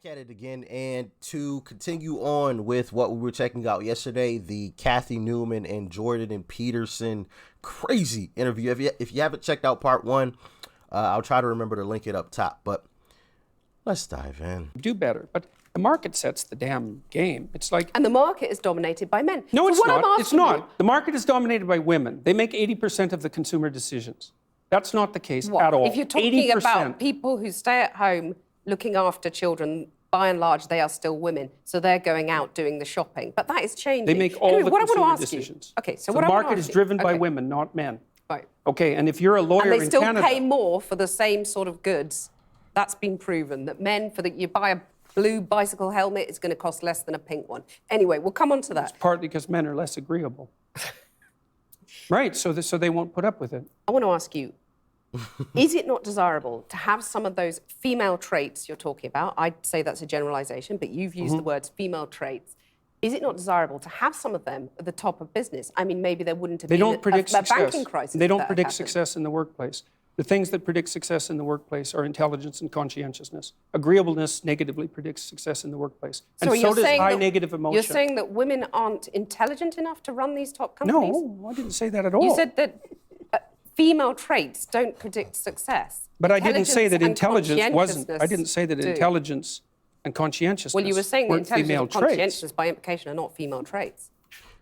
Back at it again, and to continue on with what we were checking out yesterday, the Cathy Newman and Jordan and Peterson crazy interview. If you haven't checked out part one, I'll try to remember to link it up top, but let's dive in. Do better, but the market sets the damn game. It's like... And the market is dominated by men. No, so it's not. It's not. You, the market is dominated by women. They make 80% of the consumer decisions. That's not the case at all. If you're talking 80%. about people who stay at home looking after children, by and large, they are still women. So they're going out doing the shopping. But that is changing. They make all the consumer decisions. decisions. Okay, so the market is driven by women, not men. Right. Okay, and if you're a lawyer in Canada... And they still pay more for the same sort of goods. That's been proven, that men, you buy a blue bicycle helmet, it's going to cost less than a pink one. Anyway, we'll come on to that. It's partly because men are less agreeable. Right, so they won't put up with it. I want to ask you, is it not desirable to have some of those female traits you're talking about? I'd say that's a generalization, but you've used the words female traits. Is it not desirable to have some of them at the top of business? I mean, maybe there wouldn't have been a banking crisis. They don't predict success in the workplace. The things that predict success in the workplace are intelligence and conscientiousness. Agreeableness negatively predicts success in the workplace. And so does high negative emotion. You're saying that women aren't intelligent enough to run these top companies? No, I didn't say that at all. You said that female traits don't predict success. But I didn't say that intelligence wasn't. I didn't say that intelligence and conscientiousness Well, you were saying that intelligence and conscientiousness traits. by implication are not female traits.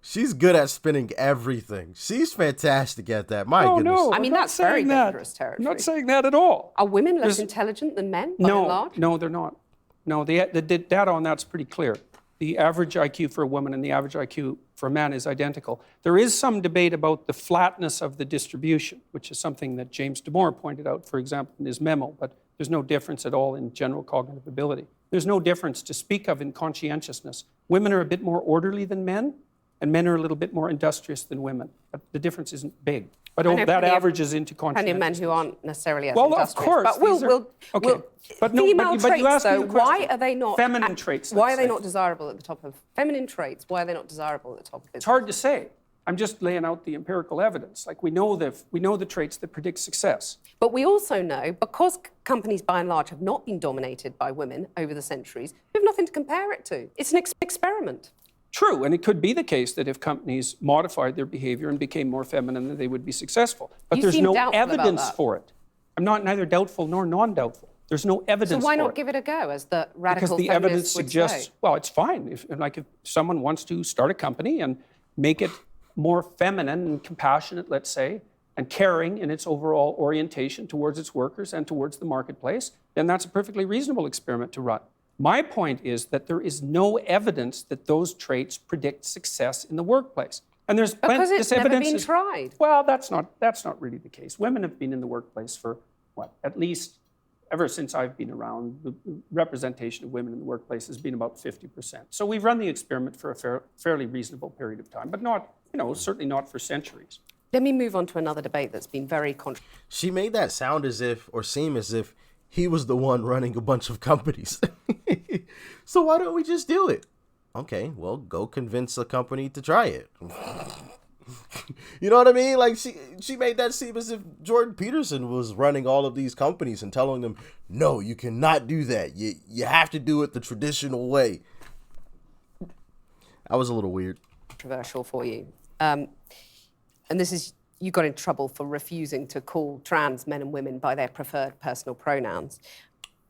She's good at spinning everything. She's fantastic at that. My goodness. No, I mean, that's very dangerous territory. I'm not saying that at all. Are women less intelligent than men, by and large? No, they're not. No, the data on that's pretty clear. The average IQ for a woman and the average IQ for a man is identical. There is some debate about the flatness of the distribution, which is something that James Damore pointed out, for example, in his memo, but there's no difference at all in general cognitive ability. There's no difference to speak of in conscientiousness. Women are a bit more orderly than men, and men are a little bit more industrious than women. But the difference isn't big. But that averages into conscientiousness. Plenty of men who aren't necessarily as well, industrious. of course. But female traits, though, why are they not... Feminine traits. Why are they not desirable at the top of... Feminine traits, why are they not desirable at the top of business? It's hard to say. I'm just laying out the empirical evidence. Like we know the traits that predict success. But we also know, because companies by and large have not been dominated by women over the centuries, we have nothing to compare it to. It's an experiment. True, and it could be the case that if companies modified their behavior and became more feminine, that they would be successful. But there's no evidence for it. I'm neither doubtful nor non-doubtful. There's no evidence for it. So why not give it a go, as the radical feminists would say? Because the evidence suggests, well, it's fine. If someone wants to start a company and make it more feminine and compassionate, let's say, and caring in its overall orientation towards its workers and towards the marketplace, then that's a perfectly reasonable experiment to run. My point is that there is no evidence that those traits predict success in the workplace. And there's because it's never been tried. Well, that's not really the case. Women have been in the workplace for, at least ever since I've been around, the representation of women in the workplace has been about 50%. So we've run the experiment for a fairly reasonable period of time, but not, certainly not for centuries. Let me move on to another debate that's been very controversial. She made that sound seem as if he was the one running a bunch of companies. So why don't we just do it? Okay, well, go convince a company to try it. You know what I mean? Like she made that seem as if Jordan Peterson was running all of these companies and telling them, no, you cannot do that. You have to do it the traditional way. That was a little weird. Controversial for you. And this is, you got in trouble for refusing to call trans men and women by their preferred personal pronouns.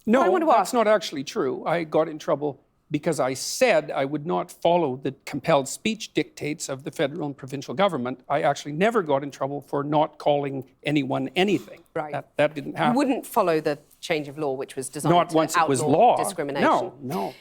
No, that's not actually true. I got in trouble because I said I would not follow the compelled speech dictates of the federal and provincial government. I actually never got in trouble for not calling anyone anything. Right. That didn't happen. You wouldn't follow the change of law, which was designed not to once it was outlaw law. discrimination. No.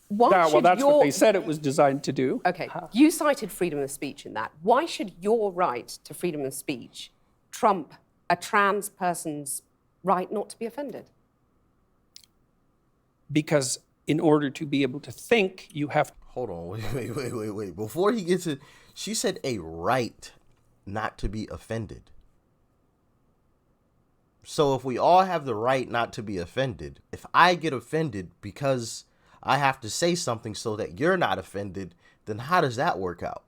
Well, that's what they said it was designed to do. Okay, you cited freedom of speech in that. Why should your right to freedom of speech trump a trans person's right not to be offended? Because in order to be able to think, you have to... Hold on, wait. Before he gets it, she said a right not to be offended. So if we all have the right not to be offended, if I get offended because I have to say something so that you're not offended, then how does that work out?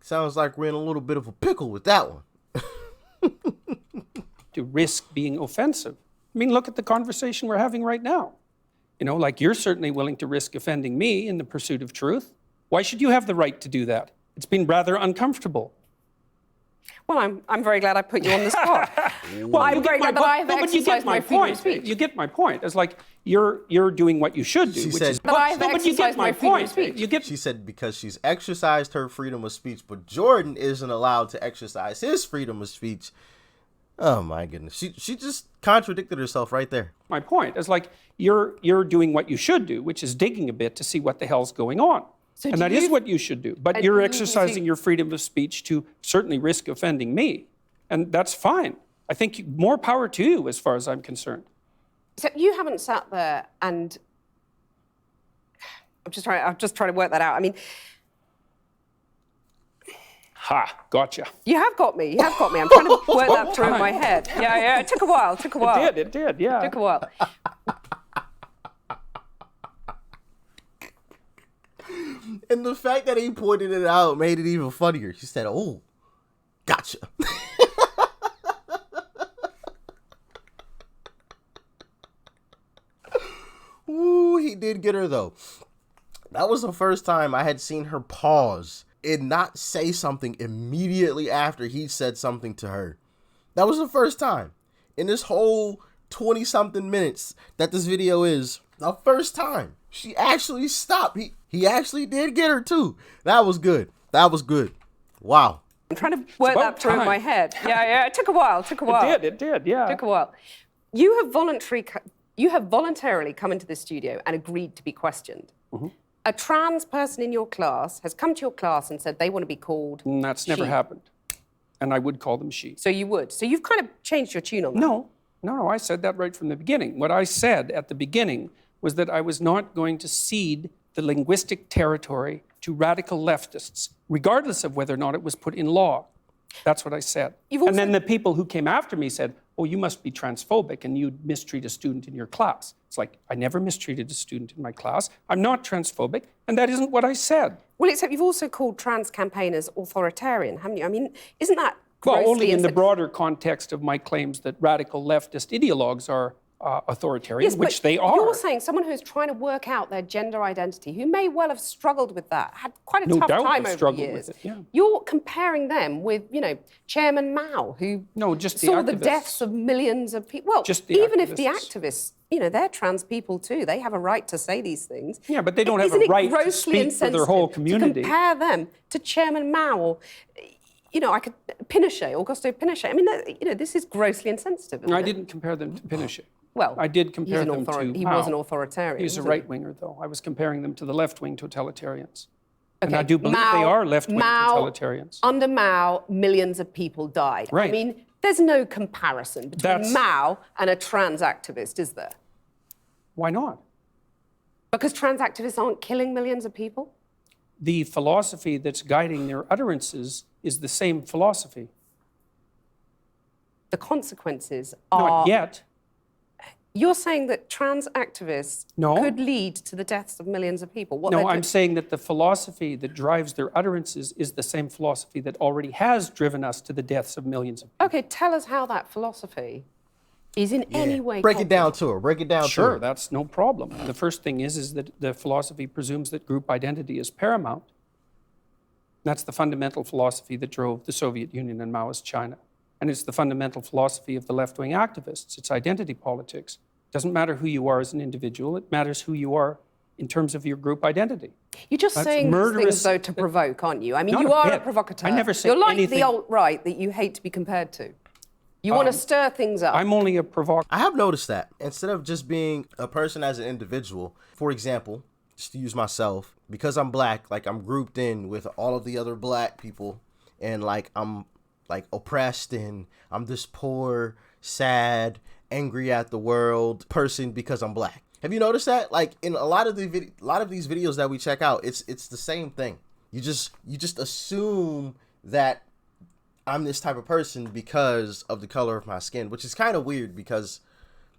Sounds like we're in a little bit of a pickle with that one. to risk being offensive. I mean, look at the conversation we're having right now. You know, like you're certainly willing to risk offending me in the pursuit of truth. Why should you have the right to do that? It's been rather uncomfortable. Well, I'm very glad I put you on the spot. Well, I'm very glad that I have exercised my freedom of speech. You get my point. It's like you're doing what you should do. She which said, is, but I have but you get exercised my my freedom of point. speech. You get. She said because she's exercised her freedom of speech, but Jordan isn't allowed to exercise his freedom of speech. Oh my goodness. She just contradicted herself right there. My point is like you're doing what you should do, which is digging a bit to see what the hell's going on. So and do that is you- what you should do. But And you're you- exercising your freedom of speech to certainly risk offending me. And that's fine. I think more power to you as far as I'm concerned. So you haven't sat there and I'm just trying to work that out. I mean, Ha, gotcha. you have got me. I'm trying to work that through in my head. Yeah. It took a while. It did, yeah. Took a while. And the fact that he pointed it out made it even funnier. She said, "Oh, gotcha." Ooh, he did get her though. That was the first time I had seen her pause and not say something immediately after he said something to her. That was the first time in this whole 20-something minutes that this video is. The first time she actually stopped. He actually did get her too. That was good. Wow. I'm trying to work about that through in time. my head. Yeah. It took a while. It did, yeah. Took a while. You have voluntarily come into the studio and agreed to be questioned. Mm-hmm. A trans person in your class has come to your class and said they want to be called And that's never she. happened. And I would call them she. So you would. So you've kind of changed your tune on that. No, I said that right from the beginning. What I said at the beginning was that I was not going to cede the linguistic territory to radical leftists, regardless of whether or not it was put in law. That's what I said. And then the people who came after me said, "Oh, you must be transphobic and you'd mistreat a student in your class." It's like, I never mistreated a student in my class. I'm not transphobic, and that isn't what I said. Well, except you've also called trans campaigners authoritarian, haven't you? I mean, isn't that grossly Well, only in the insensitive? broader context of my claims that radical leftist ideologues are authoritarian, Yes, which but they are. You're saying someone who's trying to work out their gender identity, who may well have struggled with that, had quite a No tough doubt time have over the struggled years. with it, yeah. You're comparing them with, Chairman Mao, who No, just the saw the activists. deaths of millions of people. Well, Just the even if the activists. activists, they're trans people too. They have a right to say these things. Yeah, but they don't have Isn't a it right to grossly speak for their whole insensitive community. To compare them to Chairman Mao or, Pinochet, Augusto Pinochet. I mean, this is grossly insensitive. Isn't I it? didn't compare them to Pinochet. Well, I did compare them to he Mao. was an authoritarian. He's a wasn't he? right-winger, though. I was comparing them to the left-wing totalitarians. And Okay, I do believe they are left-wing totalitarians. Under Mao, millions of people died. I Right. mean, there's no comparison between That's- Mao and a trans activist, is there? Why not? Because trans activists aren't killing millions of people? The philosophy that's guiding their utterances is the same philosophy. The consequences are... Not yet. You're saying that trans activists No. could lead to the deaths of millions of people? What No, they're I'm do- saying that the philosophy that drives their utterances is the same philosophy that already has driven us to the deaths of millions of people. Okay, tell us how that philosophy is in any way... Break it down to her. Break it down to Sure, her. that's no problem. The first thing is that the philosophy presumes that group identity is paramount. That's the fundamental philosophy that drove the Soviet Union and Maoist China. And it's the fundamental philosophy of the left-wing activists. It's identity politics. It doesn't matter who you are as an individual. It matters who you are in terms of your group identity. You're just That's saying these murderous- things, though, to provoke, aren't you? I mean, Not you a are a bit. provocateur. I never said You're like anything- the alt-right that you hate to be compared to. You want to stir things up. I'm only a provocateur. I have noticed that instead of just being a person as an individual, for example, just to use myself, because I'm black, like I'm grouped in with all of the other black people, and like I'm like oppressed and I'm this poor, sad, angry at the world person because I'm black. Have you noticed that? Like in a lot of these videos that we check out, it's the same thing. You just assume that I'm this type of person because of the color of my skin, which is kind of weird because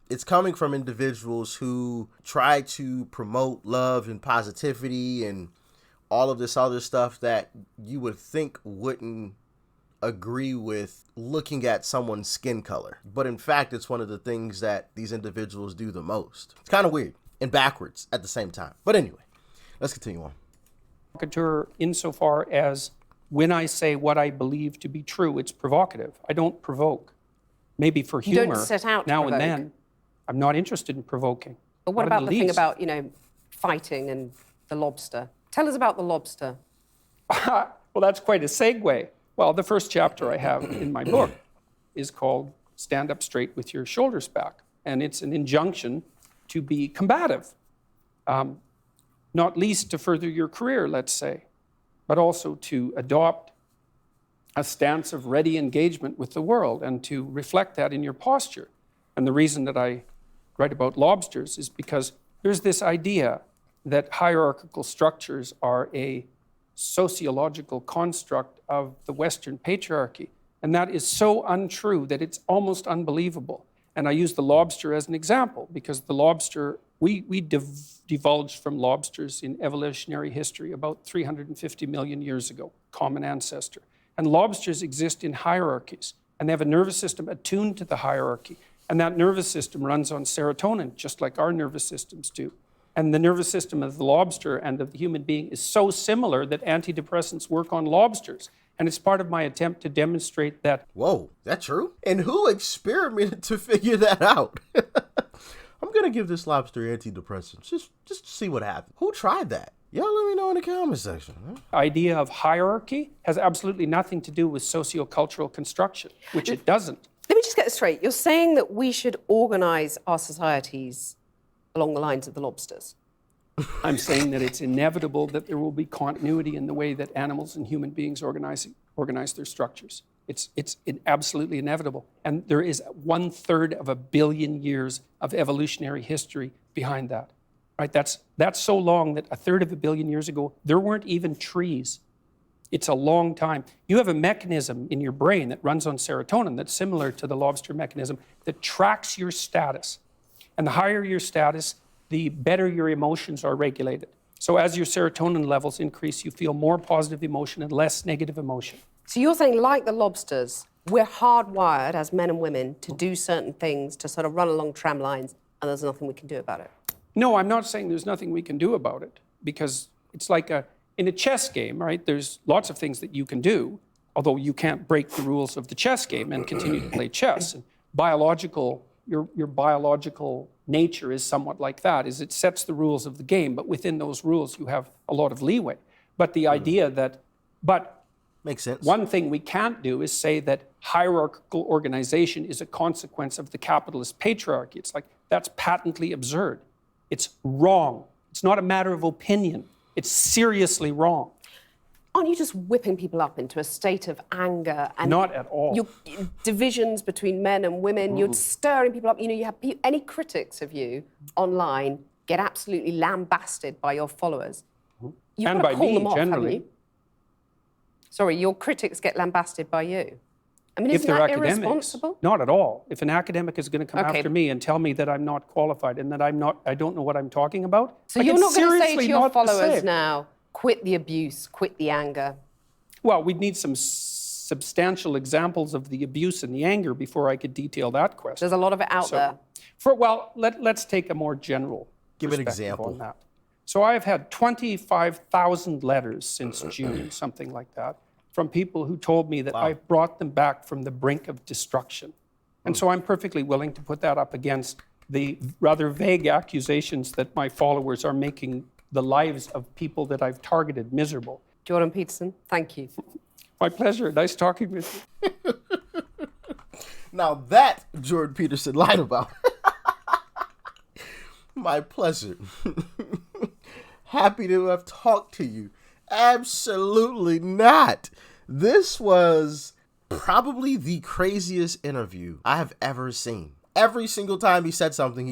it's coming from individuals who try to promote love and positivity and all of this other stuff that you would think wouldn't agree with looking at someone's skin color, but in fact, it's one of the things that these individuals do the most. It's kind of weird and backwards at the same time. But anyway, let's continue on. Provocateur insofar as when I say what I believe to be true, it's provocative. I don't provoke. Maybe for You humor don't set out to now provoke. and then. I'm not interested in provoking. But what Not in about the thing least. about, fighting and the lobster? Tell us about the lobster. Well, that's quite a segue. Well, the first chapter I have in my book is called Stand Up Straight with Your Shoulders Back. And it's an injunction to be combative, not least to further your career, let's say, but also to adopt a stance of ready engagement with the world and to reflect that in your posture. And the reason that I write about lobsters is because there's this idea that hierarchical structures are a sociological construct of the Western patriarchy. And that is so untrue that it's almost unbelievable. And I use the lobster as an example because the lobster, we divulged from lobsters in evolutionary history about 350 million years ago, common ancestor. And lobsters exist in hierarchies, and they have a nervous system attuned to the hierarchy. And that nervous system runs on serotonin, just like our nervous systems do. And the nervous system of the lobster and of the human being is so similar that antidepressants work on lobsters. And it's part of my attempt to demonstrate that. Whoa, that true? And who experimented to figure that out? I'm gonna give this lobster antidepressants just to see what happens. Who tried that? Y'all let me know in the comment section. Idea of hierarchy has absolutely nothing to do with sociocultural construction, which it doesn't. Let me just get this straight. You're saying that we should organise our societies along the lines of the lobsters. I'm saying that it's inevitable that there will be continuity in the way that animals and human beings organize their structures. It's absolutely inevitable. And there is 1/3 of a billion years of evolutionary history behind that. Right? That's so long that 1/3 of a billion years ago, there weren't even trees. It's a long time. You have a mechanism in your brain that runs on serotonin that's similar to the lobster mechanism that tracks your status. And the higher your status, the better your emotions are regulated. So as your serotonin levels increase, you feel more positive emotion and less negative emotion. So you're saying, like the lobsters, we're hardwired as men and women to do certain things, to sort of run along tram lines, and there's nothing we can do about it. No, I'm not saying there's nothing we can do about it, because it's like in a chess game, right? There's lots of things that you can do, although you can't break the rules of the chess game and continue to play chess. And your biological nature is somewhat like that, is it sets the rules of the game, but within those rules you have a lot of leeway. But the idea that, makes sense. One thing we can't do is say that hierarchical organization is a consequence of the capitalist patriarchy. It's like, that's patently absurd. It's wrong. It's not a matter of opinion. It's seriously wrong. Aren't you just whipping people up into a state of anger? And Not at all. Divisions between men and women, you're stirring people up. You have any critics of you online get absolutely lambasted by your followers. You've And got to by call me, them off, haven't generally. you? Sorry, your critics get lambasted by you. I mean, If isn't they're that academics, irresponsible? not at all. If an academic is going to come Okay. after me and tell me that I'm not qualified and that I don't know what I'm talking about, So like, you're it's not going to say to seriously your not the followers same. now, quit the abuse, quit the anger. Well, we'd need some substantial examples of the abuse and the anger before I could detail that question. There's a lot of it out there. Let's take a more general Give an perspective example. on that. So I've had 25,000 letters since June, something like that, from people who told me that I've brought them back from the brink of destruction. And so I'm perfectly willing to put that up against the rather vague accusations that my followers are making the lives of people that I've targeted miserable. Jordan Peterson, thank you. My pleasure. Nice talking with you. Now that Jordan Peterson lied about. My pleasure. Happy to have talked to you. Absolutely not. This was probably the craziest interview I have ever seen. Every single time he said something,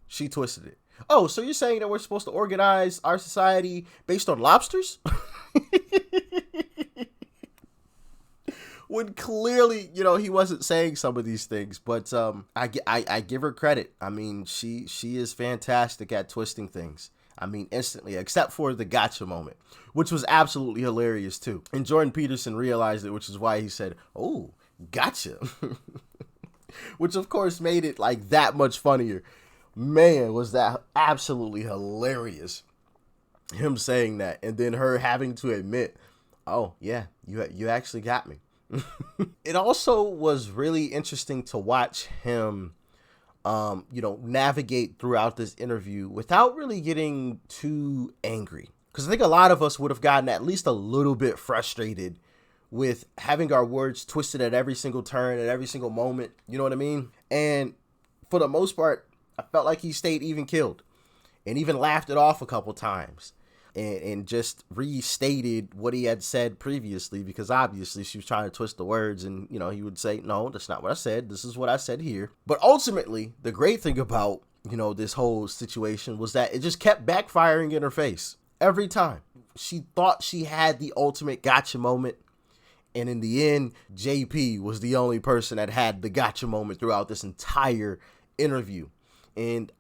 she twisted it. Oh, so you're saying that we're supposed to organize our society based on lobsters? When clearly, he wasn't saying some of these things, but I give her credit. I mean, she is fantastic at twisting things. I mean, instantly, except for the gotcha moment, which was absolutely hilarious too. And Jordan Peterson realized it, which is why he said, "Oh, gotcha," which of course made it like that much funnier. Man, was that absolutely hilarious. Him saying that, and then her having to admit, "Oh yeah, you actually got me." It also was really interesting to watch him navigate throughout this interview without really getting too angry. Because I think a lot of us would have gotten at least a little bit frustrated with having our words twisted at every single turn, at every single moment. You know what I mean? And for the most part, I felt like he stayed even keeled and even laughed it off a couple times. And just restated what he had said previously, because obviously she was trying to twist the words, and he would say, "No, that's not what I said. This is what I said here." But ultimately, the great thing about this whole situation was that it just kept backfiring in her face every time. She thought she had the ultimate gotcha moment, and in the end, JP was the only person that had the gotcha moment throughout this entire interview. And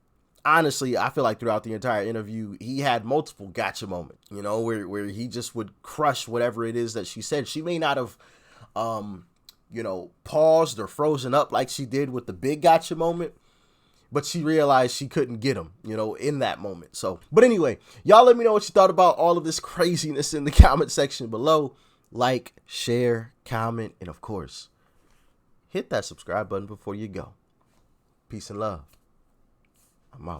honestly, I feel like throughout the entire interview, he had multiple gotcha moments, where he just would crush whatever it is that she said. She may not have, paused or frozen up like she did with the big gotcha moment, but she realized she couldn't get him, in that moment. So, but anyway, y'all let me know what you thought about all of this craziness in the comment section below. Like, share, comment, and of course, hit that subscribe button before you go. Peace and love. I'm out.